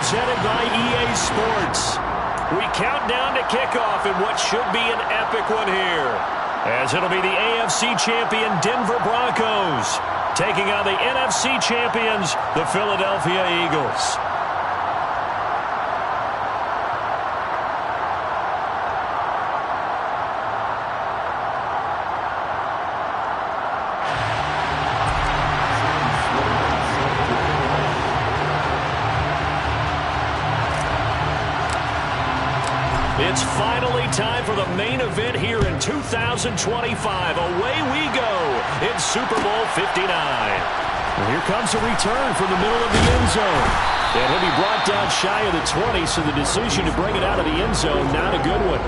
presented by EA Sports. We count down to kickoff in what should be an epic one here, as it'll be the AFC champion Denver Broncos taking on the NFC champions, the Philadelphia Eagles. It's finally time for the main event here in 2025. Away we go in Super Bowl 59. Well, here comes a return from the middle of the end zone. And he'll be brought down shy of the 20, so the decision to bring it out of the end zone, not a good one.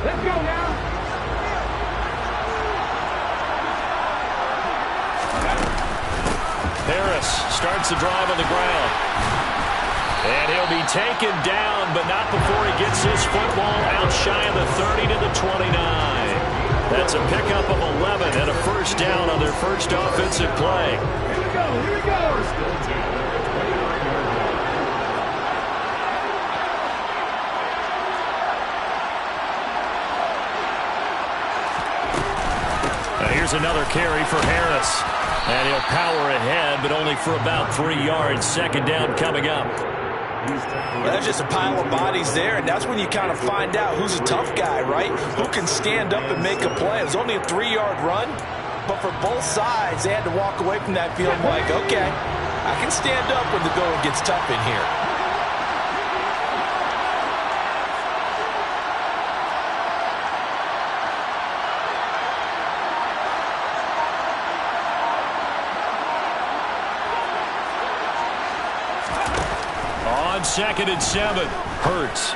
Let's go now. Harris starts the drive on the ground. And he'll be taken down, but not before he gets his football out shy of the 30 to the 29. That's a pickup of 11 and a first down on their first offensive play. Here we go, here we go. Here's another carry for Harris. And he'll power ahead, but only for about 3 yards. Second down coming up. That's just a pile of bodies there, and that's when you kind of find out who's a tough guy, right? Who can stand up and make a play. It was only a 3-yard run, but for both sides, they had to walk away from that feeling like, okay, I can stand up when the going gets tough in here. Second and 7. Hurts.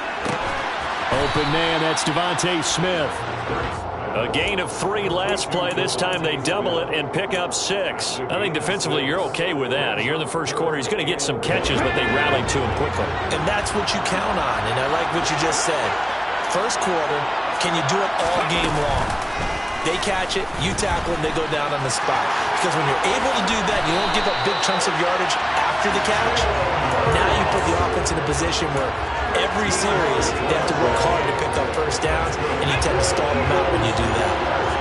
Open man, that's Devontae Smith. A gain of 3 last play. This time they double it and pick up 6. I think defensively you're okay with that. Here in the first quarter, he's going to get some catches, but they rallied to him quickly. And that's what you count on, and I like what you just said. First quarter, can you do it all game long? They catch it, you tackle them, they go down on the spot. Because when you're able to do that, you don't give up big chunks of yardage after the catch. Now you put the offense in a position where every series they have to work hard to pick up first downs, and you tend to stall them out when you do that.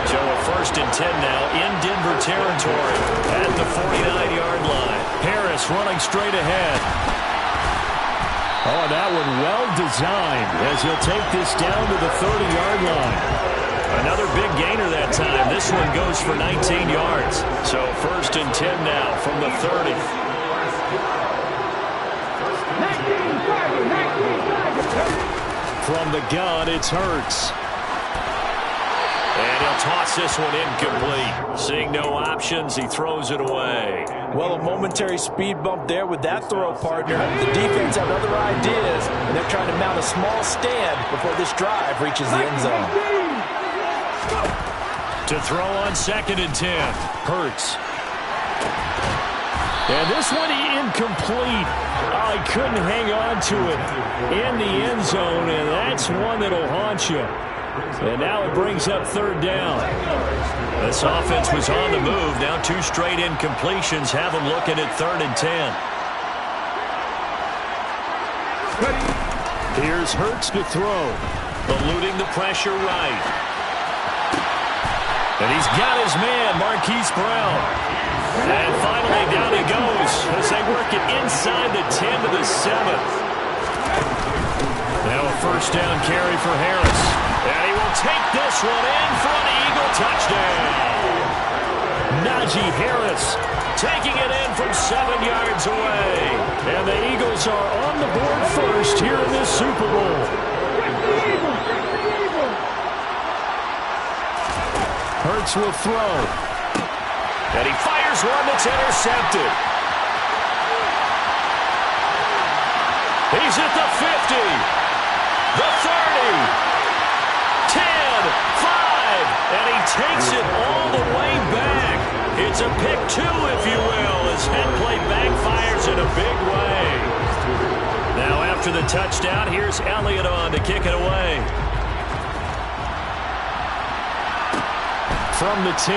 So a first and 10 now in Denver territory at the 49-yard line. Harris running straight ahead. Oh, that one well designed as he'll take this down to the 30-yard line. Another big gainer that time. This one goes for 19 yards. So first and 10 now from the 30. 19, from the gun, it's Hurts. And he'll toss this one incomplete. Seeing no options, he throws it away. Well, a momentary speed bump there with that throw, partner. The defense have other ideas, and they're trying to mount a small stand before this drive reaches the end zone. To throw on second and 10. Hurts. And this one incomplete. Oh, he couldn't hang on to it in the end zone, and that's one that'll haunt you. And now it brings up third down. This offense was on the move. Now 2 straight incompletions have them looking at third and 10. Here's Hurts to throw. Eluding the pressure right. And he's got his man, Marquise Brown. And finally down he goes as they work it inside the 10 to the 7. Now a first down carry for Harris. And he will take this one in for an Eagle touchdown. Najee Harris taking it in from 7 yards away. And the Eagles are on the board first here in this Super Bowl. Hurts will throw. And he fires one that's intercepted. He's at the 50. The 30. 10. 5. And he takes it all the way back. It's a pick 2, if you will, as head play backfires in a big way. Now after after the touchdown. Here's Elliott on to kick it away. From the 10.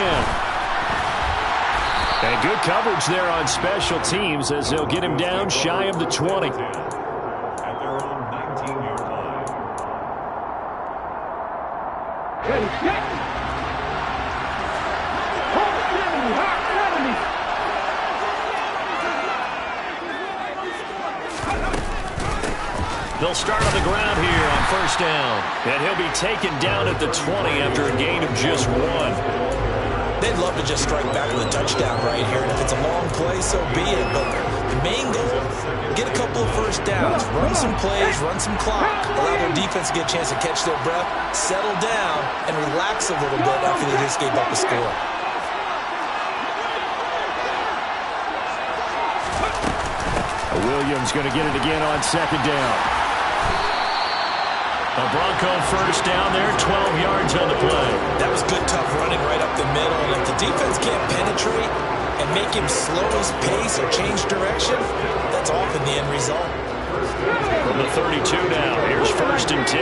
And good coverage there on special teams as they'll get him down shy of the 20. At their own 19-yard line. Ready, set. Hard 70, hard 70. They'll start on the ground here on first down. And he'll be taken down at the 20 after a gain of just 1. They'd love to just strike back with a touchdown right here, and if it's a long play, so be it. But the main goal, get a couple of first downs, run some plays, run some clock, allow their defense to get a chance to catch their breath, settle down, and relax a little bit after they just gave up a score. Williams going to get it again on second down. A Bronco first down there, 12 yards on the play. That was good, tough running right up the middle. And if the defense can't penetrate and make him slow his pace or change direction, that's often the end result. From the 32 now, here's first and 10.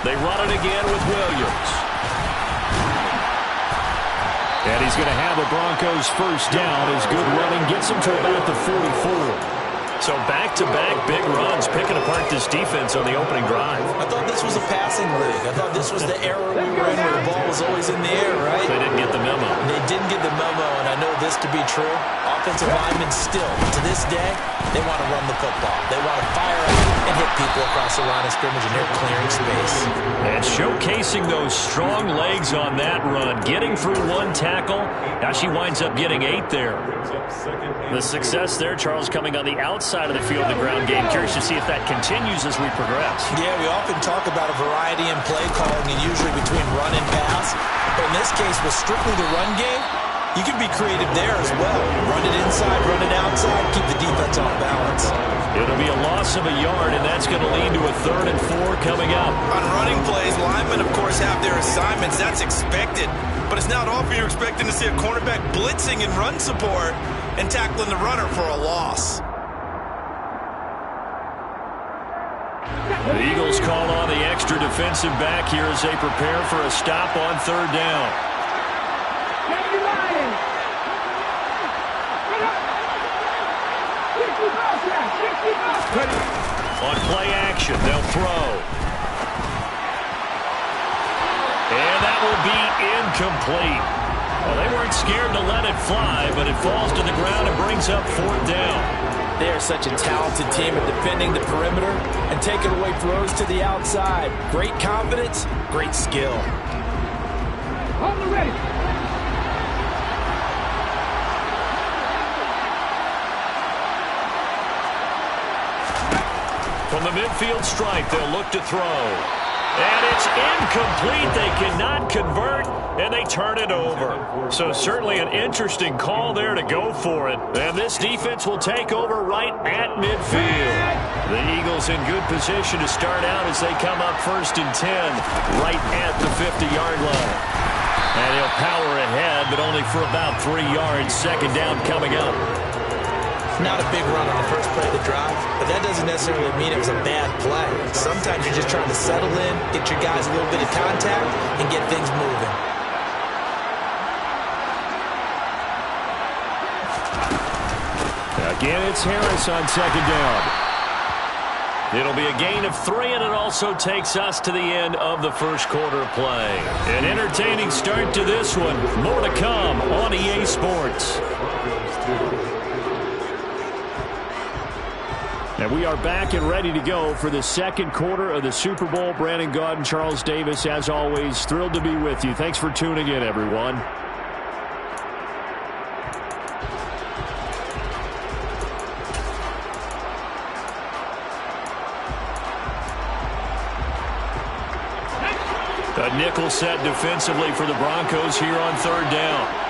They run it again with Williams. And he's going to have a Broncos first down as good running gets him to about the 44. So back-to-back big runs picking apart this defense on the opening drive. I thought this was a passing league. I thought this was the era we were in where the ball was always in the air, right? They didn't get the memo. They didn't get the memo, and I know this to be true. Offensive linemen still, to this day, they want to run the football. They want to fire out and hit people across the line of scrimmage, and they're clearing space. And showcasing those strong legs on that run, getting through one tackle. Now she winds up getting 8 there. The success there, Charles, coming on the outside of the field, the ground game. Curious to see if that continues as we progress. Yeah, we often talk about a variety in play calling, and usually between run and pass. But in this case, with strictly the run game, you can be creative there as well. Run it inside, run it outside, keep the defense off balance. It'll be a loss of a yard, and that's going to lead to a 3rd and 4 coming up. On running plays, linemen, of course, have their assignments. That's expected. But it's not often you're expecting to see a cornerback blitzing in run support and tackling the runner for a loss. The Eagles call on the extra defensive back here as they prepare for a stop on 3rd down. On play action, they'll throw. And that will be incomplete. Well, they weren't scared to let it fly, but it falls to the ground and brings up 4th down. They are such a talented team at defending the perimeter and taking away throws to the outside. Great confidence, great skill. On the ready. From the midfield stripe, they'll look to throw. And it's incomplete. They cannot convert, and they turn it over. So certainly an interesting call there to go for it. And this defense will take over right at midfield. The Eagles in good position to start out as they come up 1st and 10 right at the 50-yard line. And he'll power ahead, but only for about 3 yards. 2nd down coming up. Not a big run on the first play of the drive, but that doesn't necessarily mean it was a bad play. Sometimes you're just trying to settle in, get your guys a little bit of contact, and get things moving. Again, it's Harris on 2nd down. It'll be a gain of 3, and it also takes us to the end of the first quarter play. An entertaining start to this one. More to come on EA Sports. And we are back and ready to go for the 2nd quarter of the Super Bowl. Brandon Gaud and Charles Davis, as always, thrilled to be with you. Thanks for tuning in, everyone. A nickel set defensively for the Broncos here on 3rd down.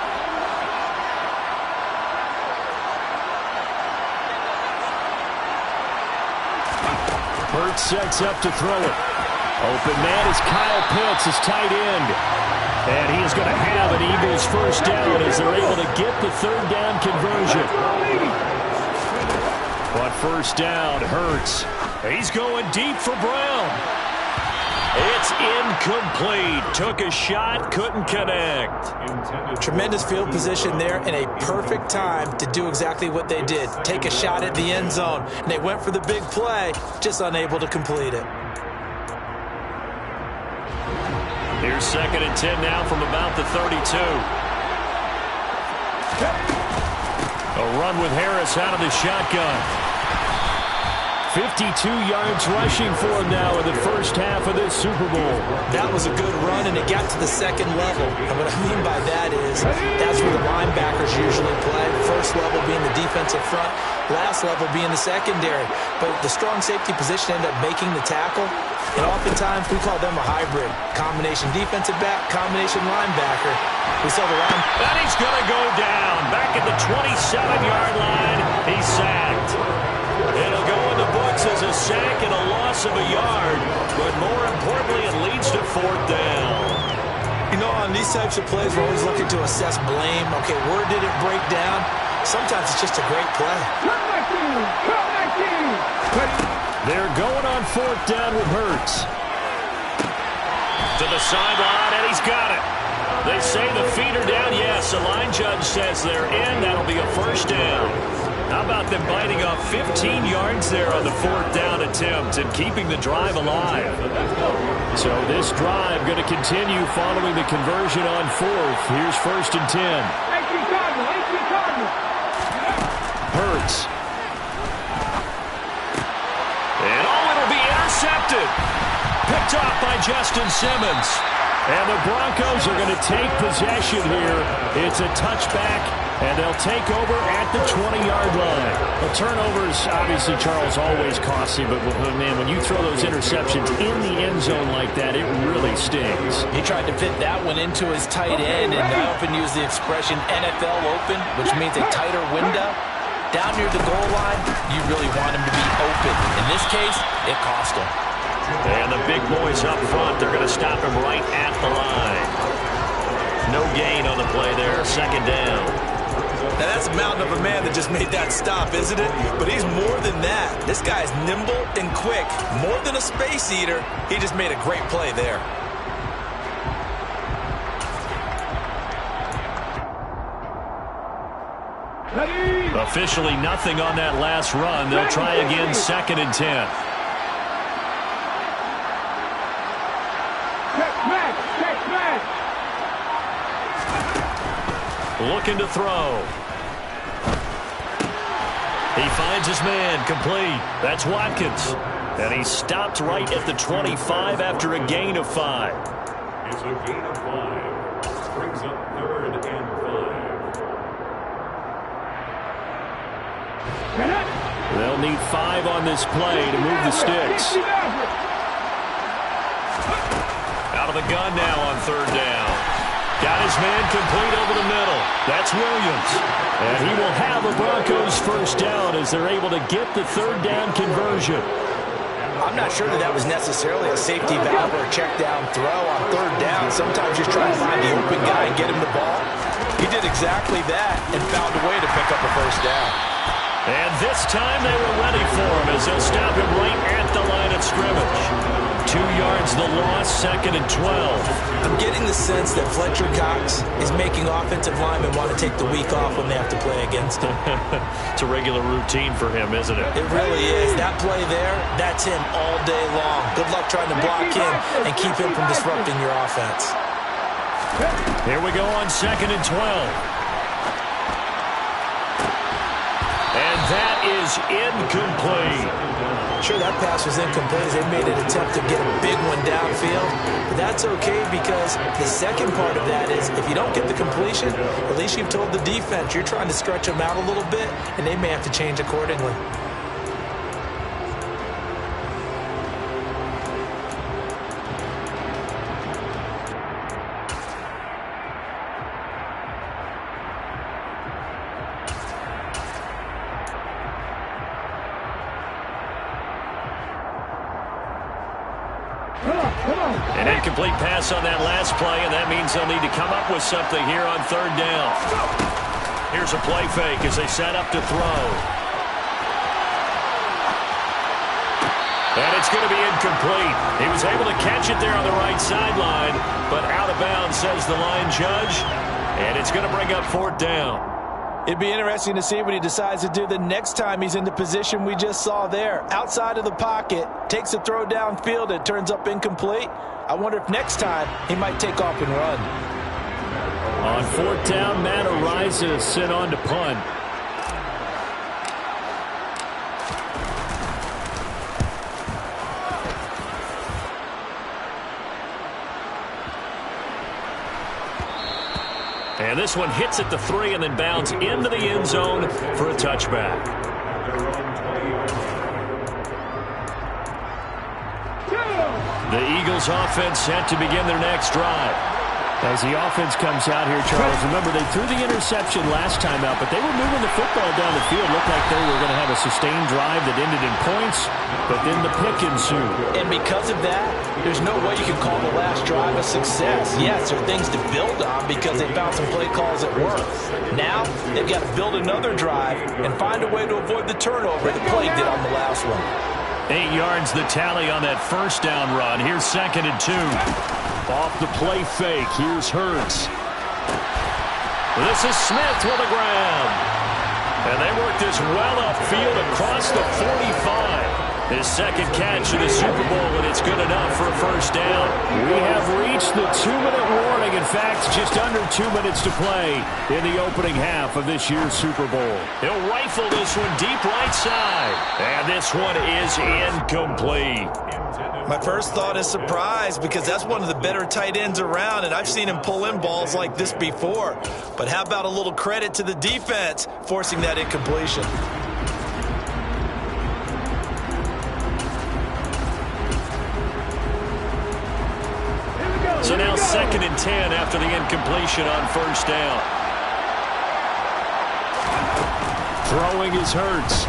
Hurts sets up to throw it. Open man is Kyle Pitts, his tight end. And he is going to have an Eagles first down as they're able to get the third down conversion. But first down hurts. He's going deep for Brown. It's incomplete. Took a shot, couldn't connect. Tremendous field position there and a perfect time to do exactly what they did. Take a shot at the end zone. And they went for the big play, just unable to complete it. Here's 2nd and 10 now from about the 32. A run with Harris out of the shotgun. 52 yards rushing for him now in the first half of this Super Bowl. That was a good run, and it got to the second level. And what I mean by that is that's where the linebackers usually play. First level being the defensive front, last level being the secondary. But the strong safety position ended up making the tackle. And oftentimes we call them a hybrid. Combination defensive back, combination linebacker. We saw the line. And he's going to go down. Back at the 27-yard line. He's sacked. It'll go in the books as a sack and a loss of a yard. But more importantly, it leads to 4th down. You know, on these types of plays, we're always looking to assess blame. Okay, where did it break down? Sometimes it's just a great play. They're going on 4th down with Hurts. To the sideline, and he's got it. They say the feet are down. Yes, the line judge says they're in. That'll be a first down. How about them biting off 15 yards there on the 4th down attempt and keeping the drive alive? So this drive going to continue following the conversion on 4th. Here's 1st and 10. Hurts. And it'll be intercepted. Picked off by Justin Simmons. And the Broncos are going to take possession here. It's a touchback, and they'll take over at the 20-yard line. The turnovers, obviously, Charles, always costly, but, man, when you throw those interceptions in the end zone like that, it really stings. He tried to fit that one into his tight end, and I often use the expression NFL open, which means a tighter window. Down near the goal line, you really want him to be open. In this case, it cost him. And the big boys up front, they're going to stop him right at the line. No gain on the play there, 2nd down. Now that's a mountain of a man that just made that stop, isn't it? But he's more than that. This guy's nimble and quick. More than a space eater, he just made a great play there. Officially nothing on that last run. They'll try again, 2nd and 10. Looking to throw. He finds his man, complete. That's Watkins. And he stopped right at the 25 after a gain of 5. It's a gain of 5. Brings up 3rd and 5. They'll need 5 on this play to move the sticks. Out of the gun now on 3rd down. Got his man complete over the middle. That's Williams. And he will have a Broncos first down as they're able to get the 3rd down conversion. I'm not sure that was necessarily a safety valve or a check down throw on 3rd down. Sometimes you just try to find the open guy and get him the ball. He did exactly that and found a way to pick up a first down. And this time they were ready for him as they'll stop him right at the line of scrimmage. 2 yards the loss, 2nd and 12. I'm getting the sense that Fletcher Cox is making offensive linemen want to take the week off when they have to play against him. It's a regular routine for him, isn't it? It really is. That play there, that's him all day long. Good luck trying to block him and keep him from disrupting your offense. Here we go on 2nd and 12. And that is incomplete. Sure, that pass was incomplete as they made an attempt to get a big one downfield. But that's okay because the second part of that is if you don't get the completion, at least you've told the defense you're trying to stretch them out a little bit, and they may have to change accordingly. An incomplete pass on that last play, and that means they'll need to come up with something here on third down. Here's a play fake as they set up to throw. And it's going to be incomplete. He was able to catch it there on the right sideline, but out of bounds, says the line judge. And it's going to bring up fourth down. It'd be interesting to see what he decides to do the next time he's in the position we just saw there. Outside of the pocket, takes a throw downfield, it turns up incomplete. I wonder if next time he might take off and run. On fourth down, Matt Ariza sent on to punt. And this one hits at the 3 and then bounds into the end zone for a touchback. The Eagles offense set to begin their next drive. As the offense comes out here, Charles, remember they threw the interception last time out, but they were moving the football down the field. Looked like they were going to have a sustained drive that ended in points, but then the pick ensued. And because of that, there's no way you can call the last drive a success. Yes, there are things to build on because they found some play calls that work. Now, they've got to build another drive and find a way to avoid the turnover that plagued it on the last one. 8 yards the tally on that first down run. Here's 2nd and 2. Off the play fake, here's Hurts. This is Smith with the ground. And they work this well upfield across the 45. His second catch of the Super Bowl, and it's good enough for a first down. We have reached the 2-minute warning. In fact, just under 2 minutes to play in the opening half of this year's Super Bowl. He'll rifle this one deep right side. And this one is incomplete. My first thought is surprise because that's one of the better tight ends around, and I've seen him pull in balls like this before. But how about a little credit to the defense forcing that incompletion? So now 2nd and 10 after the incompletion on first down. Throwing is Hurts.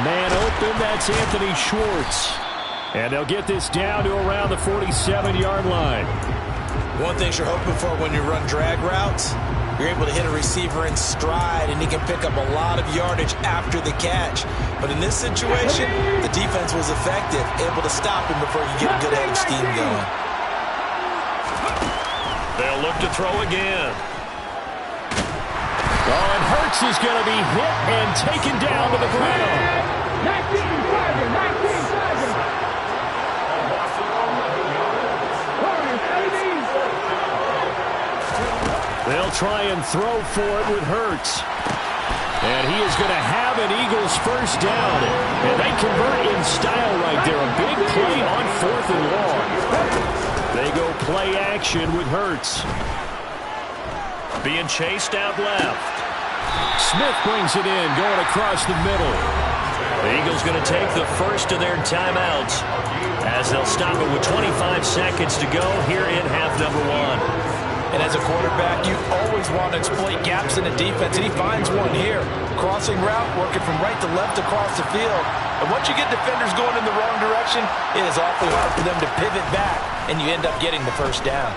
Man open, that's Anthony Schwartz. And they'll get this down to around the 47-yard line. One thing you're hoping for when you run drag routes, you're able to hit a receiver in stride, and he can pick up a lot of yardage after the catch. But in this situation, the defense was effective, able to stop him before you get a good head of steam going. They'll look to throw again. Oh, and Hurts is going to be hit and taken down to the ground. 19 They'll try and throw for it with Hurts. And he is going to have an Eagles first down. And they convert in style right there. A big play on 4th and long. They go play action with Hurts. Being chased out left. Smith brings it in, going across the middle. The Eagles going to take the first of their timeouts as they'll stop it with 25 seconds to go here in half number 1. And as a quarterback, you always want to exploit gaps in the defense, and he finds one here. Crossing route, working from right to left across the field. And once you get defenders going in the wrong direction, it is awfully hard for them to pivot back, and you end up getting the first down.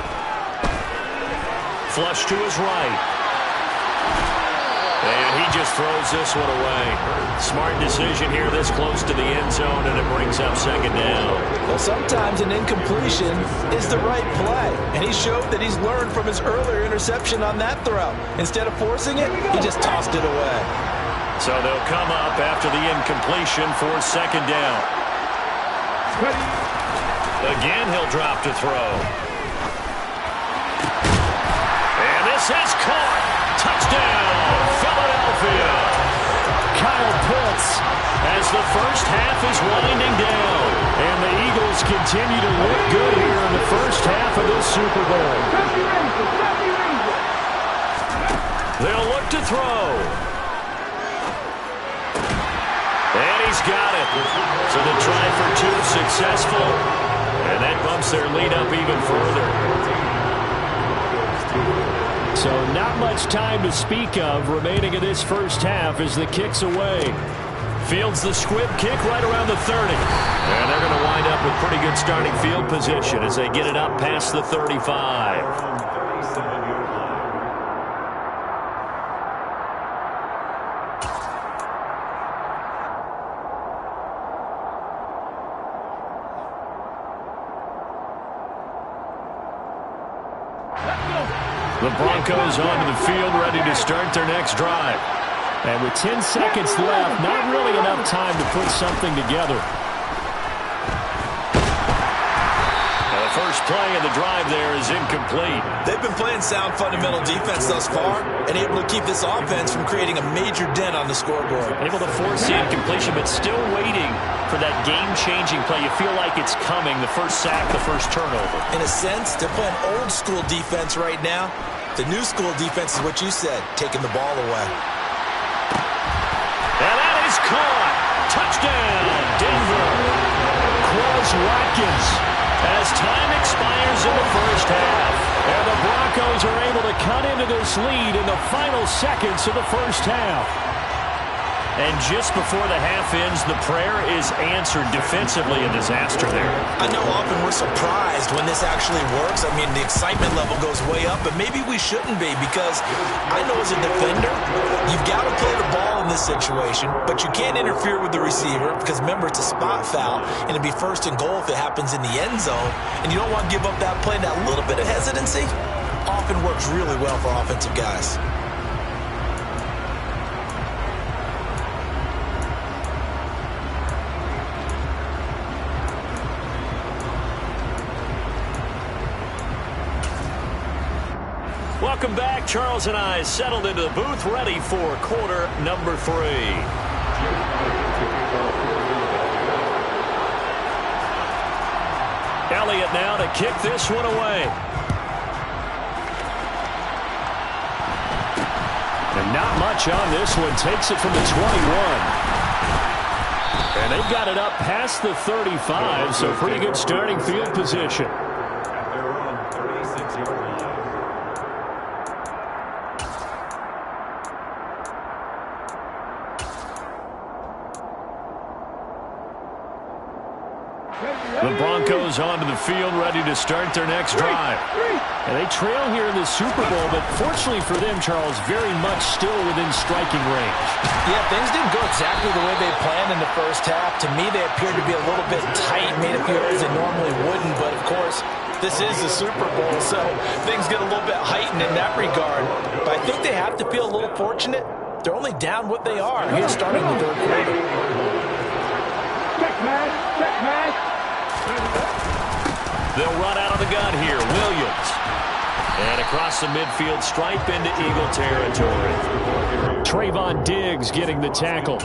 Flush to his right. And he just throws this one away. Smart decision here this close to the end zone, and it brings up 2nd down. Well, sometimes an incompletion is the right play, and he showed that he's learned from his earlier interception on that throw. Instead of forcing it, he just tossed it away. So they'll come up after the incompletion for 2nd down. Again, he'll drop to throw. And this is caught. Touchdown, Philadelphia. Kyle Pitts as the first half is winding down. And the Eagles continue to look good here in the first half of this Super Bowl. They'll look to throw. And he's got it. So the try for 2 successful. And that bumps their lead up even further. So not much time to speak of remaining in this first half as the kick's away. Fields the squib kick right around the 30. And they're going to wind up with pretty good starting field position as they get it up past the 35. The Broncos onto the field, ready to start their next drive. And with 10 seconds left, not really enough time to put something together. Now the first play of the drive there is incomplete. They've been playing sound fundamental defense thus far and able to keep this offense from creating a major dent on the scoreboard. Able to force the incompletion, but still waiting for that game-changing play. You feel like it's coming, the first sack, the first turnover. In a sense, they're playing old-school defense right now. The new school defense is what you said, taking the ball away. And that is caught. Touchdown, Denver. Quaz Watkins as time expires in the first half. And the Broncos are able to cut into this lead in the final seconds of the first half. And just before the half ends, the prayer is answered. Defensively, a disaster there. I know often we're surprised when this actually works. I mean, the excitement level goes way up, but maybe we shouldn't be because I know as a defender, you've got to play the ball in this situation, but you can't interfere with the receiver because, remember, it's a spot foul, and it'd be first and goal if it happens in the end zone, and you don't want to give up that play. That little bit of hesitancy often works really well for offensive guys. Welcome back. Charles and I settled into the booth, ready for quarter number 3. Elliott now to kick this one away. And not much on this one. Takes it from the 21. And they've got it up past the 35, so pretty good starting field position. At their own 36-yard line. The Broncos onto the field, ready to start their next drive. And they trail here in the Super Bowl, but fortunately for them, Charles, very much still within striking range. Yeah, things didn't go exactly the way they planned in the first half. To me, they appeared to be a little bit tight, made a few errors they normally wouldn't, but of course, this is the Super Bowl, so things get a little bit heightened in that regard. But I think they have to feel a little fortunate. They're only down what they are here starting the third quarter. Checkmate! They'll run out of the gun here. Williams. And across the midfield stripe into Eagle territory. Trayvon Diggs getting the tackle.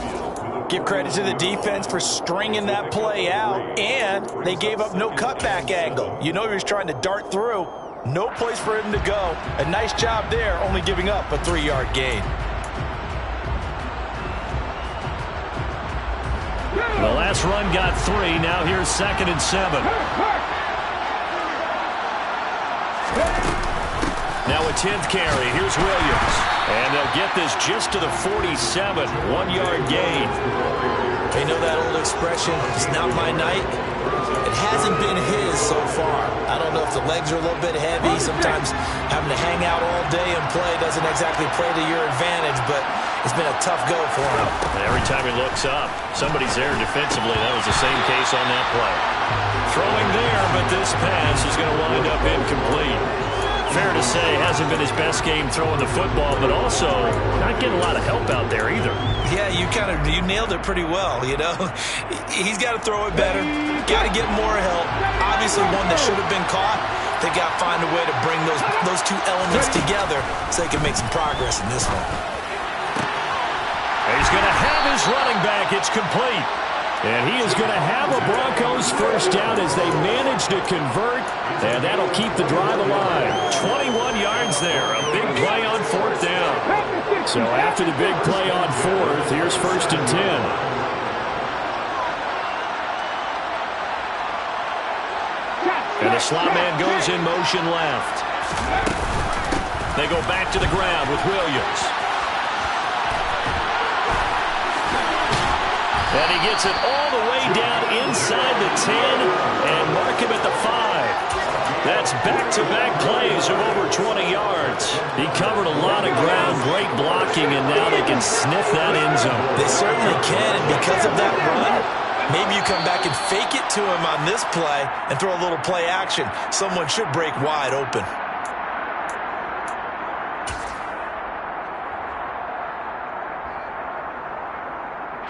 Give credit to the defense for stringing that play out, and they gave up no cutback angle. You know he was trying to dart through. No place for him to go. A nice job there, only giving up a 3-yard gain. The last run got 3. Now here's 2nd and 7. Now a 10th carry. Here's Williams. And they'll get this just to the 47. 1-yard gain. You know that old expression, it's not my night? It hasn't been his so far. I don't know if the legs are a little bit heavy. Sometimes having to hang out all day and play doesn't exactly play to your advantage, but it's been a tough go for him. And every time he looks up, somebody's there defensively. That was the same case on that play. Throwing there, but this pass is going to wind up incomplete. Fair to say, hasn't been his best game throwing the football, but also not getting a lot of help out there either. Yeah, you nailed it pretty well, you know. He's got to throw it better. Got to get more help. Obviously one that should have been caught. They got to find a way to bring those two elements together so they can make some progress in this one. He's going to have his running back. It's complete. And he is going to have a Broncos first down as they manage to convert. And that'll keep the drive alive. 21 yards there. A big play on 4th down. So after the big play on 4th, here's 1st and 10. And the slot man goes in motion left. They go back to the ground with Williams. And he gets it all the way down inside the 10 and mark him at the 5. That's back-to-back plays of over 20 yards. He covered a lot of ground, great blocking, and now they can sniff that end zone. They certainly can, and because of that run, maybe you come back and fake it to him on this play and throw a little play action. Someone should break wide open.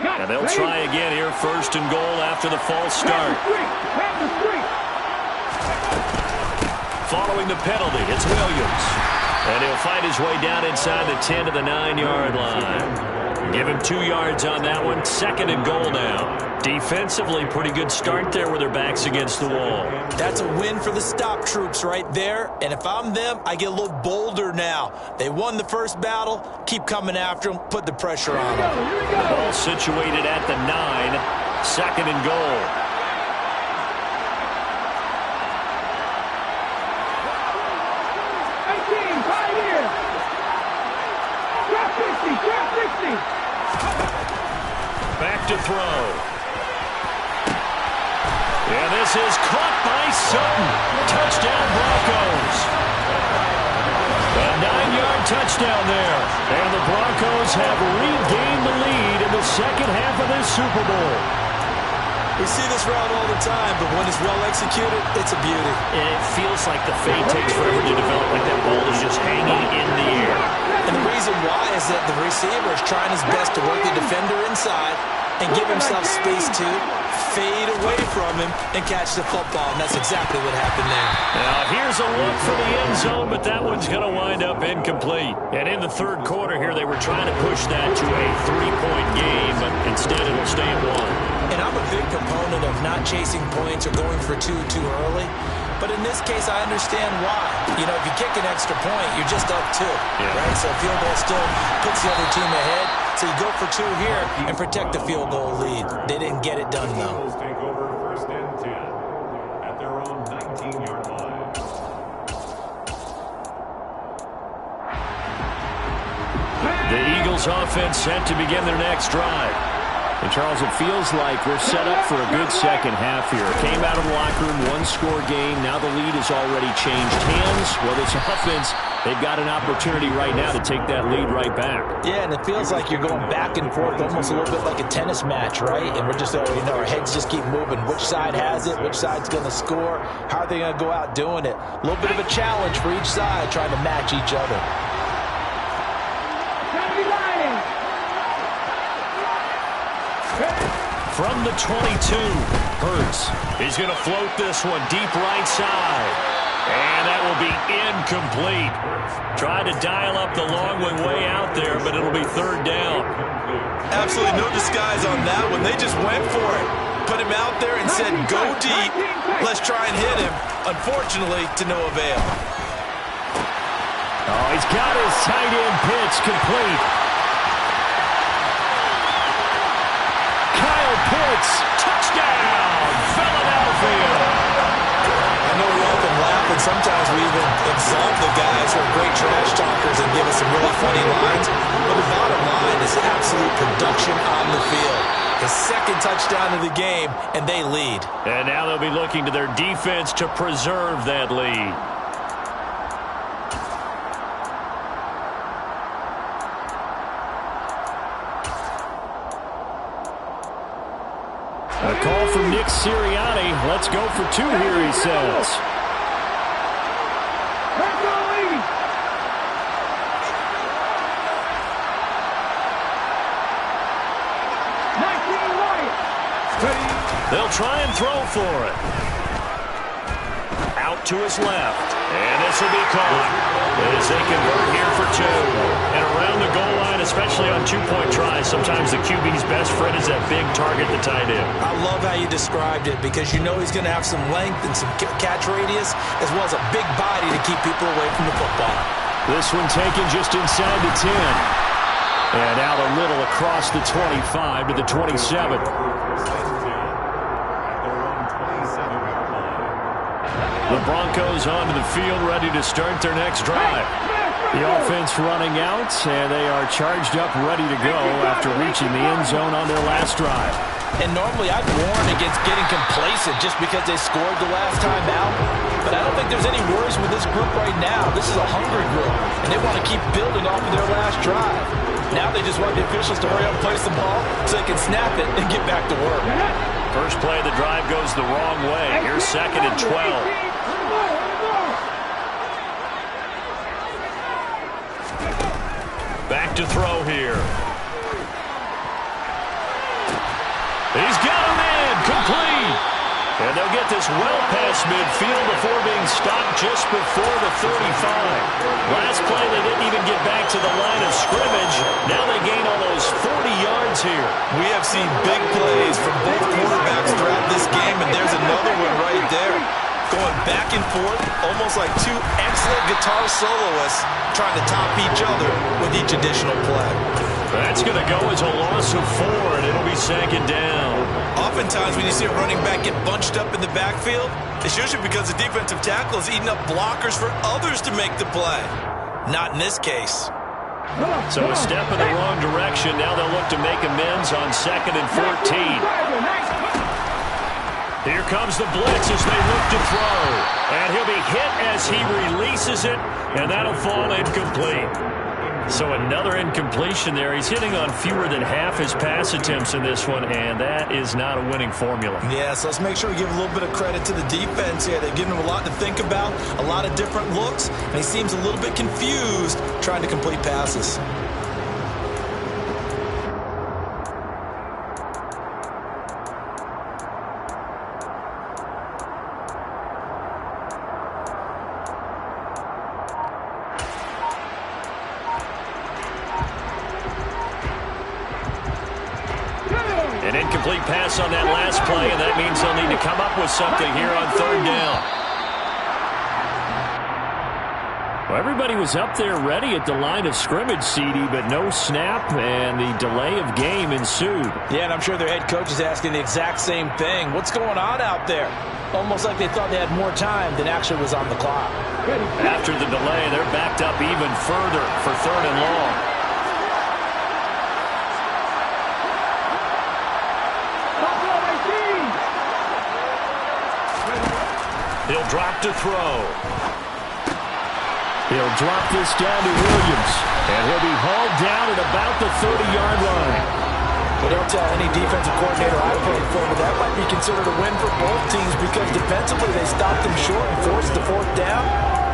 And they'll try again here, first and goal after the false start. Following the penalty, it's Williams. And he'll fight his way down inside the 10 to the 9-yard line. Give him 2 yards on that one. Second and goal now. Defensively, pretty good start there with their backs against the wall. That's a win for the stop troops right there. And if I'm them, I get a little bolder now. They won the first battle. Keep coming after them. Put the pressure on them. The ball situated at the 9. Second and goal. Back to throw. And this is caught by Sutton. Touchdown Broncos. A 9-yard touchdown there. And the Broncos have regained the lead in the second half of this Super Bowl. We see this route all the time, but when it's well executed, it's a beauty. And it feels like the fade takes forever to develop, like that ball is just hanging in the air. And the reason why is that the receiver is trying his best to work the defender inside and give himself space to fade away from him and catch the football, and that's exactly what happened there. Now here's a look for the end zone, but that one's going to wind up incomplete. And in the third quarter here, they were trying to push that to a 3-point game, but instead it'll stay at 1. And I'm a big proponent of not chasing points or going for two too early. But in this case, I understand why. You know, if you kick an extra point, you're just up 2, right? So a field goal still puts the other team ahead. So you go for 2 here and protect the field goal lead. They didn't get it done, though. Take over first and 10 at their own 19-yard line. The Eagles offense set to begin their next drive. And, Charles, it feels like we're set up for a good second half here. Came out of the locker room, one-score game. Now the lead has already changed hands. Well, this offense, they've got an opportunity right now to take that lead right back. Yeah, and it feels like you're going back and forth almost a little bit like a tennis match, right? And we're just, our heads just keep moving. Which side has it? Which side's going to score? How are they going to go out doing it? A little bit of a challenge for each side trying to match each other. From the 22, Hurts. He's going to float this one deep right side. And that will be incomplete. Tried to dial up the long one way out there, but it'll be third down. Absolutely no disguise on that one. They just went for it. Put him out there and said, go deep. Let's try and hit him. Unfortunately, to no avail. Oh, he's got his tight end pitch complete. Pitts, touchdown, Philadelphia. I know we often laugh, and sometimes we even exalt the guys who are great trash talkers and give us some really funny lines. But the bottom line is absolute production on the field. His second touchdown of the game, and they lead. And now they'll be looking to their defense to preserve that lead. A call from Nick Sirianni. Let's go for 2 here, he says. They'll try and throw for it. Out to his left. And this will be caught as they convert here for 2. And around the goal line, especially on 2-point tries, sometimes the QB's best friend is that big target, the tight end. I love how you described it because you know he's going to have some length and some catch radius as well as a big body to keep people away from the football. This one taken just inside the 10. And out a little across the 25 to the 27. The Broncos onto the field, ready to start their next drive. The offense running out, and they are charged up, ready to go after reaching the end zone on their last drive. And normally I'd warn against getting complacent just because they scored the last time out. But I don't think there's any worries with this group right now. This is a hungry group, and they want to keep building off of their last drive. Now they just want the officials to hurry up and place the ball so they can snap it and get back to work. First play of the drive goes the wrong way. Here's 2nd and 12. Back to throw here. He's got him in, complete. And they'll get this well past midfield before being stopped just before the 35. Last play, they didn't even get back to the line of scrimmage. Now they gain almost 40 yards here. We have seen big plays from both quarterbacks throughout this game, and there's another one right there. Going back and forth, almost like two excellent guitar soloists trying to top each other with each additional play. That's going to go as a loss of 4, and it'll be 2nd down. Oftentimes when you see a running back get bunched up in the backfield, it's usually because the defensive tackle is eating up blockers for others to make the play. Not in this case. So a step in the wrong direction. Now they'll look to make amends on 2nd and 14. Here comes the blitz as they look to throw. And he'll be hit as he releases it, and that'll fall incomplete. So another incompletion there. He's hitting on fewer than half his pass attempts in this one, and that is not a winning formula. Yeah, so let's make sure we give a little bit of credit to the defense here. They've given him a lot to think about, a lot of different looks, and he seems a little bit confused trying to complete passes. An incomplete pass on that last play, and that means they'll need to come up with something here on 3rd down. Well, everybody was up there ready at the line of scrimmage, CD, but no snap, and the delay of game ensued. Yeah, and I'm sure their head coach is asking the exact same thing. What's going on out there? Almost like they thought they had more time than actually was on the clock. After the delay, they're backed up even further for 3rd and long. He'll drop to throw. He'll drop this down to Williams, and he'll be hauled down at about the 30-yard line. But don't tell any defensive coordinator I played for, but that might be considered a win for both teams because defensively they stopped them short and forced the 4th down.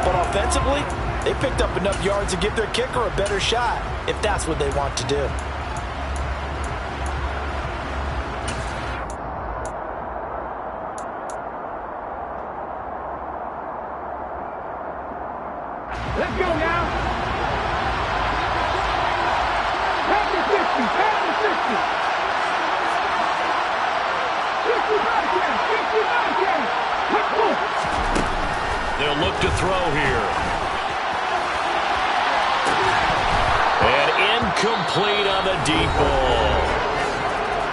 But offensively, they picked up enough yards to give their kicker a better shot, if that's what they want to do. Let's go now. Pass the 50. Pass the 60. 65 yards. 65 yards. They'll look to throw here. And incomplete on the deep ball.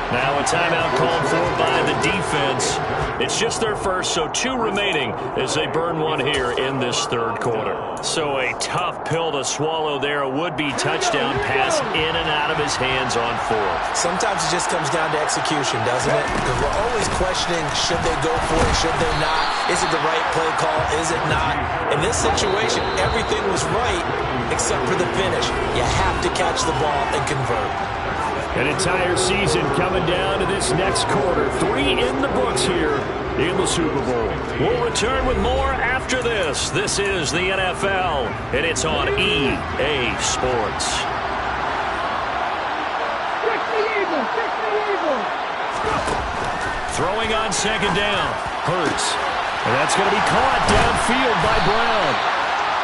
Now a timeout called for by the defense. It's just their first, so 2 remaining as they burn 1 here in this 3rd quarter. So a tough pill to swallow there. A would-be touchdown pass in and out of his hands on 4th. Sometimes it just comes down to execution, doesn't it? Because we're always questioning, should they go for it, should they not? Is it the right play call, is it not? In this situation, everything was right except for the finish. You have to catch the ball and convert. An entire season coming down to this next quarter. 3 in the books here in the Super Bowl. We'll return with more after this. This is the NFL, and it's on EA Sports. Throwing on 2nd down. Hurts. And that's going to be caught downfield by Brown.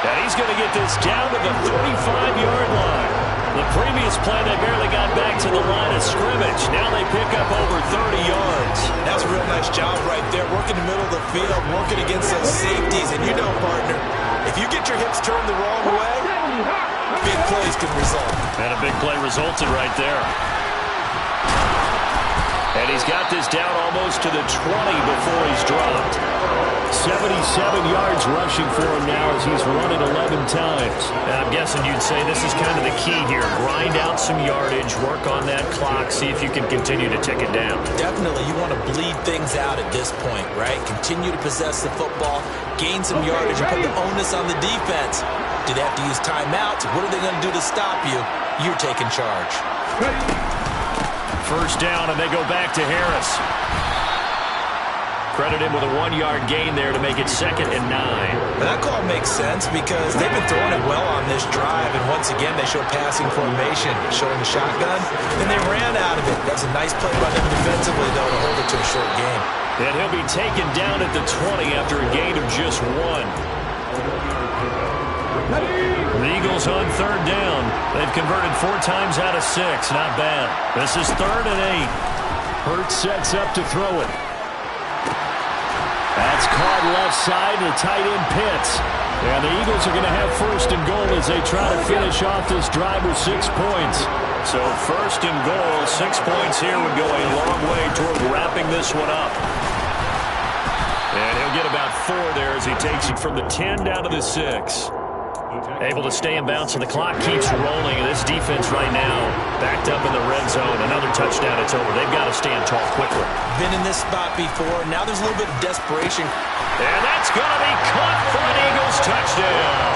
And he's going to get this down to the 35-yard line. The previous play, they barely got back to the line of scrimmage. Now they pick up over 30 yards. That's a real nice job right there, working the middle of the field, working against those safeties. And you know, partner, if you get your hips turned the wrong way, big plays can result. And a big play resulted right there. And he's got this down almost to the 20 before he's dropped. 77 yards rushing for him now as he's run it 11 times. And I'm guessing you'd say this is kind of the key here. Grind out some yardage, work on that clock, see if you can continue to tick it down. Definitely, you want to bleed things out at this point, right? Continue to possess the football, gain some yardage, and put the onus on the defense. Do they have to use timeouts? What are they going to do to stop you? You're taking charge. First down, and they go back to Harris. Credit him with a 1-yard gain there to make it 2nd and 9. And that call makes sense because they've been throwing it well on this drive, and once again, they show passing formation, showing the shotgun, and they ran out of it. That's a nice play by them defensively, though, to hold it to a short game. And he'll be taken down at the 20 after a gain of just 1. The Eagles on 3rd down. They've converted 4 times out of 6. Not bad. This is 3rd and 8. Hurts sets up to throw it. That's caught left side to tight end Pitts. And the Eagles are going to have 1st and goal as they try to finish off this drive with 6 points. So 1st and goal, 6 points here would go a long way toward wrapping this one up. And he'll get about 4 there as he takes it from the 10 down to the 6. Able to stay in bounds, so the clock keeps rolling. And this defense right now backed up in the red zone. Another touchdown, it's over. They've got to stand tall quickly. Been in this spot before. Now there's a little bit of desperation. And that's going to be caught for an Eagles touchdown.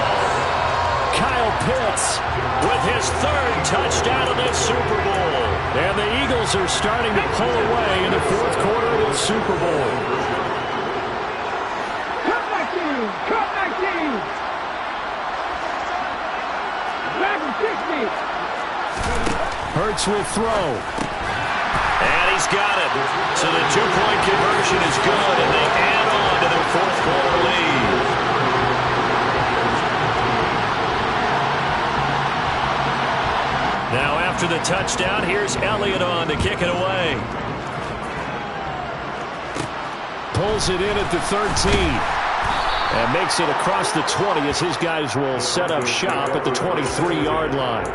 Kyle Pitts with his 3rd touchdown of this Super Bowl. And the Eagles are starting to pull away in the 4th quarter of the Super Bowl. Cut back in! Cut back in! Hurts will throw. And he's got it. So the 2-point conversion is good, and they add on to their 4th quarter lead. Now after the touchdown, here's Elliott on to kick it away. Pulls it in at the 13. And makes it across the 20 as his guys will set up shop at the 23-yard line.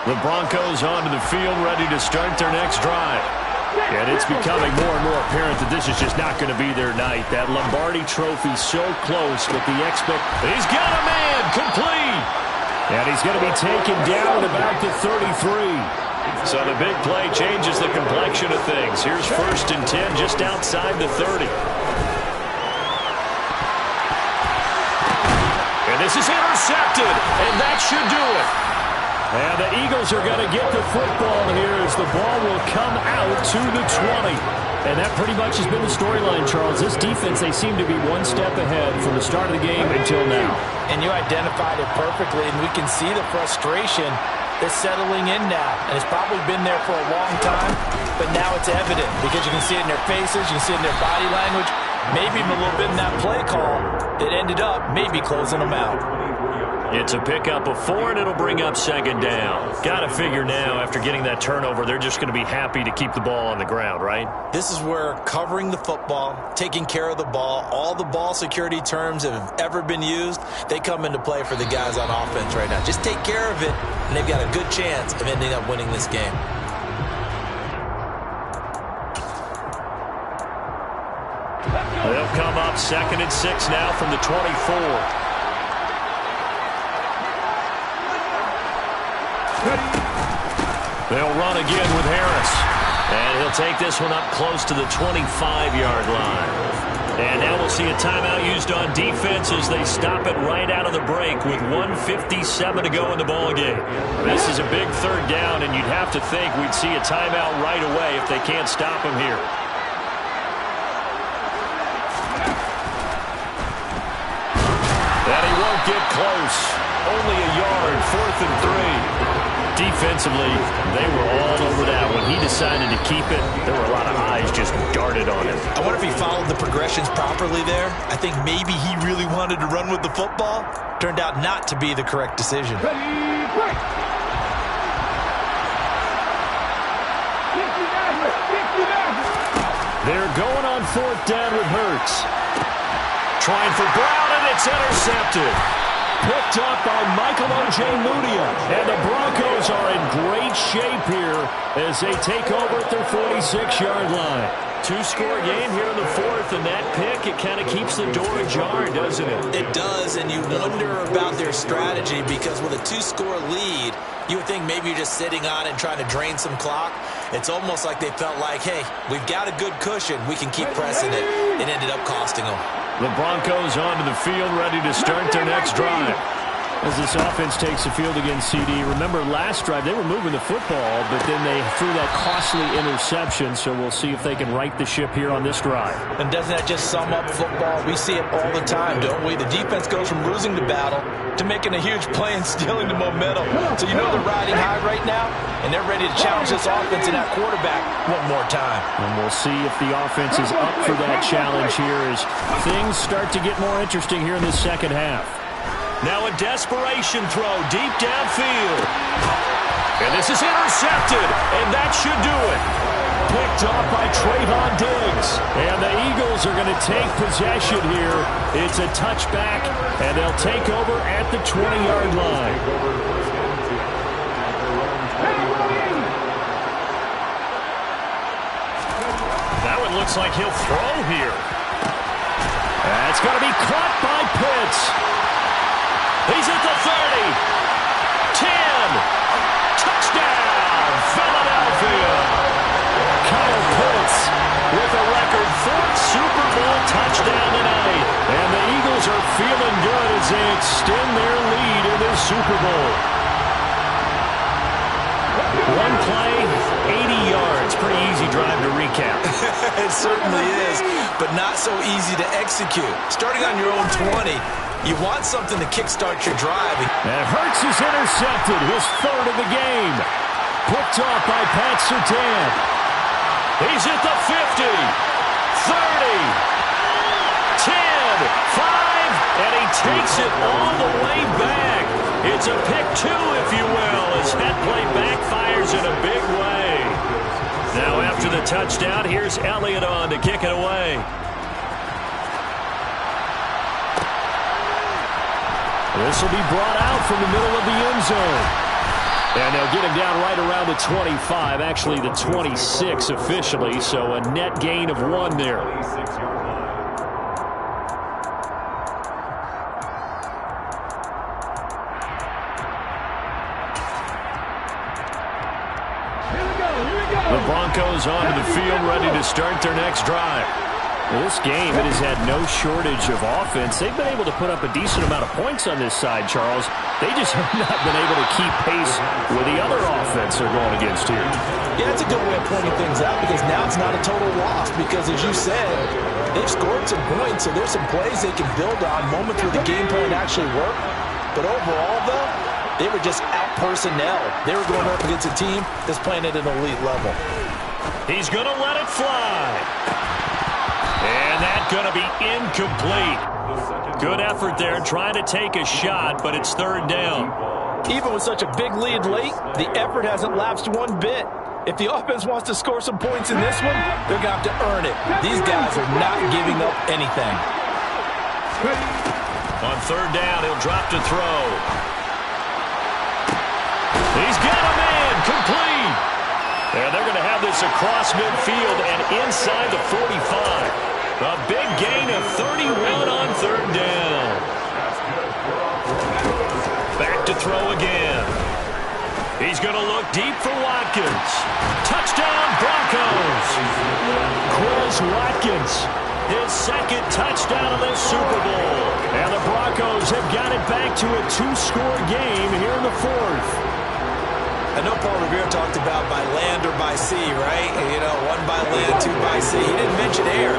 The Broncos onto the field, ready to start their next drive. And it's becoming more and more apparent that this is just not going to be their night. That Lombardi trophy so close, but the He's got a man, complete! And he's going to be taken down at about the 33. So the big play changes the complexion of things. Here's 1st and 10 just outside the 30. And this is intercepted, and that should do it. And the Eagles are going to get the football here as the ball will come out to the 20. And that pretty much has been the storyline, Charles. This defense, they seem to be one step ahead from the start of the game until now. And you identified it perfectly, and we can see the frustration that's settling in now. And it's probably been there for a long time, but now it's evident because you can see it in their faces, you can see it in their body language, maybe even a little bit in that play call that ended up maybe closing them out. It's a pickup of 4, and it'll bring up 2nd down. Got to figure now, after getting that turnover, they're just going to be happy to keep the ball on the ground, right? This is where covering the football, taking care of the ball, all the ball security terms that have ever been used, they come into play for the guys on offense right now. Just take care of it, and they've got a good chance of ending up winning this game. They'll come up 2nd and 6 now from the 24. They'll run again with Harris. And he'll take this one up close to the 25-yard line. And now we'll see a timeout used on defense as they stop it right out of the break with 1:57 to go in the ballgame. This is a big 3rd down, and you'd have to think we'd see a timeout right away if they can't stop him here. And he won't get close. Only a yard, 4th and 3. Defensively, they were all over that. When he decided to keep it, there were a lot of eyes just darted on him. I wonder if he followed the progressions properly there. I think maybe he really wanted to run with the football. Turned out not to be the correct decision. They're going on 4th down with Hurts. Trying for Brown, and it's intercepted. Picked up by Michael Ojemudia. And the Broncos are in great shape here as they take over at their 46-yard line. 2-score game here in the 4th, and that pick, it kind of keeps the door ajar, doesn't it? It does, and you wonder about their strategy because with a 2-score lead, you would think maybe you're just sitting on it and trying to drain some clock. It's almost like they felt like, hey, we've got a good cushion. We can keep pressing it. It ended up costing them. The Broncos onto the field, ready to start their next drive. As this offense takes the field against CD. Remember, last drive, they were moving the football, but then they threw that costly interception, so we'll see if they can right the ship here on this drive. And doesn't that just sum up football? We see it all the time, don't we? The defense goes from losing the battle to making a huge play and stealing the momentum. So you know they're riding high right now, and they're ready to challenge this offense and that quarterback one more time. And we'll see if the offense is up for that challenge here as things start to get more interesting here in this second half. Now a desperation throw deep downfield. And this is intercepted, and that should do it. Picked off by Trayvon Diggs. And the Eagles are going to take possession here. It's a touchback, and they'll take over at the 20-yard line. That one looks like he'll throw here. That's going to be caught by Pitts. He's at the 30, 10, touchdown, Philadelphia. Kyle Pitts with a record 4th Super Bowl touchdown tonight. And the Eagles are feeling good as they extend their lead in this Super Bowl. One play, 80 yards. Pretty easy drive to recap. It certainly is, but not so easy to execute. Starting on your own 20, you want something to kickstart your drive. And Hurts is intercepted, his 3rd of the game. Picked off by Pat Surtain. He's at the 50, 30, 10, 5, and he takes it all the way back. It's a pick 2, if you will, as that play backfires in a big way. Now after the touchdown, here's Elliott on to kick it away. This will be brought out from the middle of the end zone. And they'll get him down right around the 25, actually the 26 officially, so a net gain of 1 there. The Broncos onto the field, ready to start their next drive. Well, this game, it has had no shortage of offense. They've been able to put up a decent amount of points on this side, Charles. They just have not been able to keep pace with the other offense they're going against here. Yeah, that's a good way of pointing things out because now it's not a total loss because, as you said, they've scored some points, so there's some plays they can build on, moments where the game plan actually worked. But overall, though, they were just out-personnel. They were going up against a team that's playing at an elite level. He's going to let it fly. And that's going to be incomplete. Good effort there trying to take a shot, but it's 3rd down. Even with such a big lead late, the effort hasn't lapsed one bit. If the offense wants to score some points in this one, they're going to have to earn it. These guys are not giving up anything. On 3rd down, he'll drop to throw. He's got a man, complete. And they're going to have this across midfield and inside the 45. A big gain of 31 on 3rd down. Back to throw again. He's going to look deep for Watkins. Touchdown, Broncos. Chris Watkins, his 2nd touchdown of this Super Bowl. And the Broncos have got it back to a 2-score game here in the 4th. I know Paul Revere talked about by land or by sea, right? You know, 1 by land, 2 by sea. He didn't mention air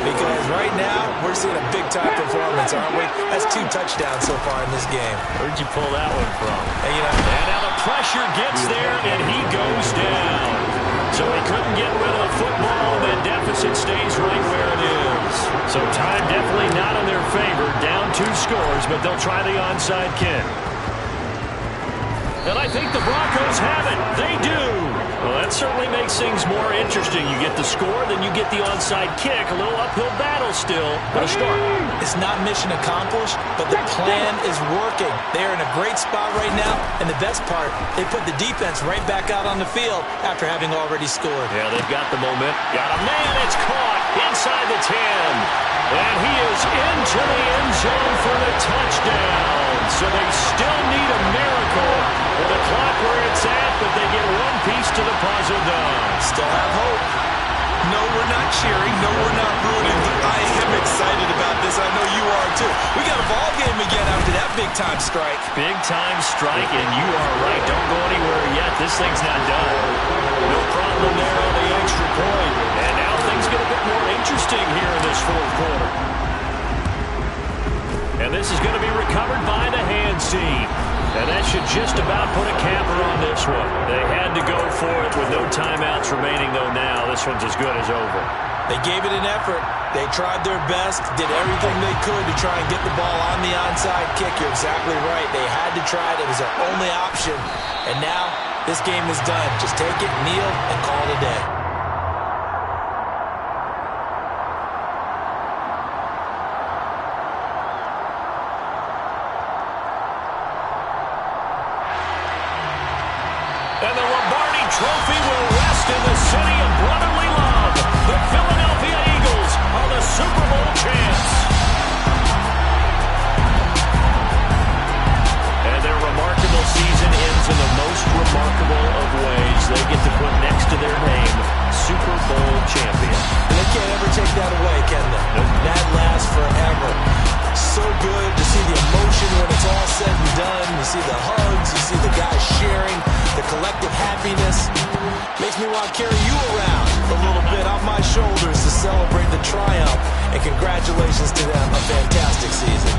because right now we're seeing a big-time performance, aren't we? That's 2 touchdowns so far in this game. Where'd you pull that one from? And, you know, and now the pressure gets there, and he goes down. So he couldn't get rid of the football, and that deficit stays right where it is. So time definitely not in their favor. Down 2 scores, but they'll try the onside kick. And I think the Broncos have it. They do. Well, that certainly makes things more interesting. You get the score, then you get the onside kick. A little uphill battle still, but a start. It's not mission accomplished, but the plan is working. They're in a great spot right now, and the best part, they put the defense right back out on the field after having already scored. Yeah, they've got the momentum. Got a man. It's caught inside the 10. And he is into the end zone for the touchdown. So they still need a miracle with the clock where it's at, but they get one piece to the puzzle done. Still have hope. No, we're not cheering. No, we're not rooting. But I am excited about this. I know you are, too. We got a ball game again after that big-time strike. Big-time strike, and you are right. Don't go anywhere yet. This thing's not done. No problem there on the extra point. And now things get a bit more interesting here in this fourth quarter. And this is going to be recovered by the hands team. And that should just about put a capper on this one. They had to go for it with no timeouts remaining, though now this one's as good as over. They gave it an effort. They tried their best, did everything they could to try and get the ball on the onside kick. You're exactly right. They had to try it. It was their only option. And now this game is done. Just take it, kneel, and call it a day. And the Lombardi Trophy will rest in the city of brotherly love. The Philadelphia Eagles are the Super Bowl champs. And their remarkable season ends in the most remarkable of ways. They get to put next to their name, Super Bowl champion. And they can't ever take that away, can they? Nope. That lasts forever. So good to see the emotion when it's all said and done. You see the hugs, you see the guys sharing, the collective happiness. Makes me want to carry you around a little bit on my shoulders to celebrate the triumph. And congratulations to them, a fantastic season.